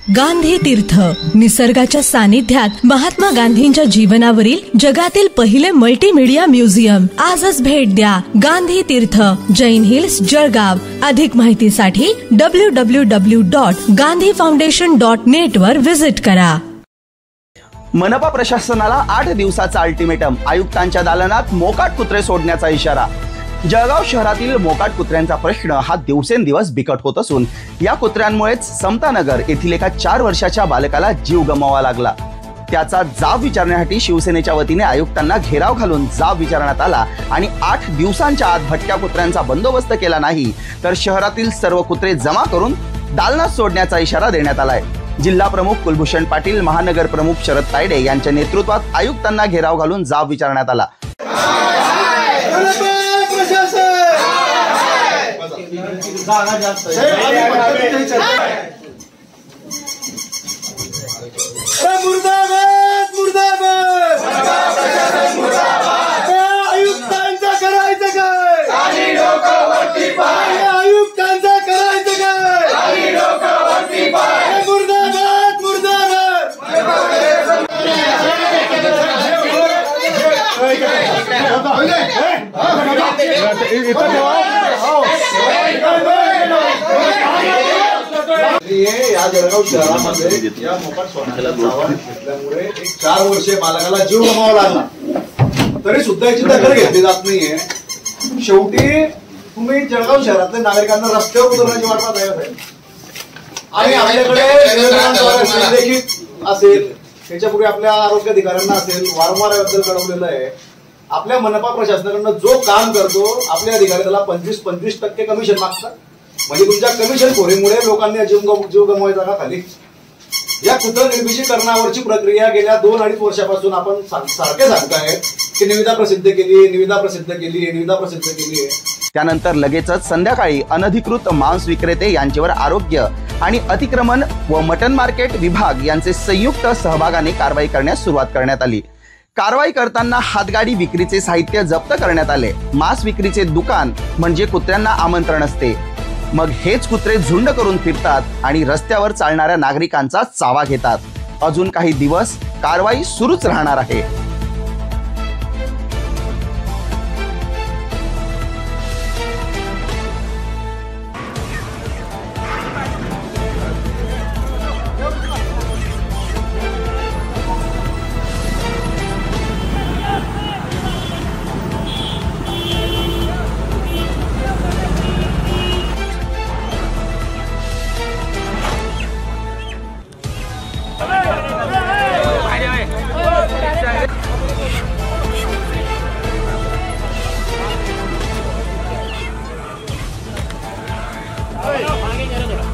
गांधी तीर्थ, निसर्गाच्या सानिध्यात महात्मा गांधींच्या जीवनावरील जगातील पहिले मल्टीमीडिया म्युझियम. आजच भेट द्या. गांधी तीर्थ, जैन हिल्स, जळगाव. अधिक माहितीसाठी www.gandhifoundation.net वर विजिट करा. मनपा प्रशासनाला 8 दिवसाचा अल्टिमेटम. आयुक्तांच्या दालनात मोकाट कुत्रे सोडण्याचा इशारा. जळगाव शहरातील मोकाट कुत्र्यांचा प्रश्न हा दिवसेंदिवस बिकट होत असून या कुत्र्यांमुळेच समतानगर येथील एका 4 वर्षाच्या बालकाला जीव गमवावा लागला. त्याचा जाब विचारण्यासाठी शिवसेनेच्या वतीने आयुक्तांना घेराव घालून जाब विचारण्यात आला आणि 8 दिवसांच्या आत भटक्या कुत्र्यांचा बंदोबस्त केला नाही तर शहरातील सर्व कुत्रे जमा करून दालनात सोडण्याचा इशारा देण्यात आलाय. जिल्हा प्रमुख कुलभूषण पाटील, महानगर प्रमुख शरद तायडे यांच्या नेतृत्वात आयुक्तांना घेराव घालून जाब विचारण्यात आला. आयुक्तांचा करायचं काय? आयुक्तांचा करायचं काय? मुर्दाबाद मुर्दाबाद. या जळगाव शहरामध्ये या मोकाट सोडण्याला आव्हान घेतल्यामुळे एक 4 वर्षीय बालकाला जीव गमवावा लागला, तरी सुद्धा याची दखल घेतली जात नाहीये. शेवटी तुम्ही जळगाव शहरातल्या नागरिकांना रस्त्यावर उतरण्याची वाट पाहत आहे आणि आपल्याकडे देखील असेल, त्याच्यापूर्वी आपल्या आरोग्य अधिकाऱ्यांना असेल, वारंवार याबद्दल कळवलेलं आहे. आपल्या मनपा प्रशासनाकडनं जो काम करतो आपले अधिकारी त्याला 25% कमिशन मागतात. म्हणजे तुमच्या कमिशन खोरीमुळे लोकांनी जीव गमवायचा का खाली? या कुत्र निर्मितीकरणावरची प्रक्रिया गेल्या 2-2.5 वर्षापासून आपण सारखे सांगताय की निविदा प्रसिद्ध केली. त्यानंतर लगेचच संध्याकाळी अनधिकृत मांस विक्रेते यांच्यावर आरोग्य आणि अतिक्रमण व मटन मार्केट विभाग यांचे संयुक्त सहभागाने कारवाई करण्यास सुरुवात करण्यात आली. कारवाई करताना हातगाडी विक्रीचे साहित्य जप्त करण्यात आले. मांस विक्रीचे दुकान म्हणजे कुत्र्यांना आमंत्रण असते, मग हेच कुत्रे झुंड करून फिरतात आणि रस्त्यावर चालणाऱ्या नागरिकांचा चावा घेतात. अजून काही दिवस कारवाई सुरूच राहणार आहे.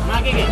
मागे घे.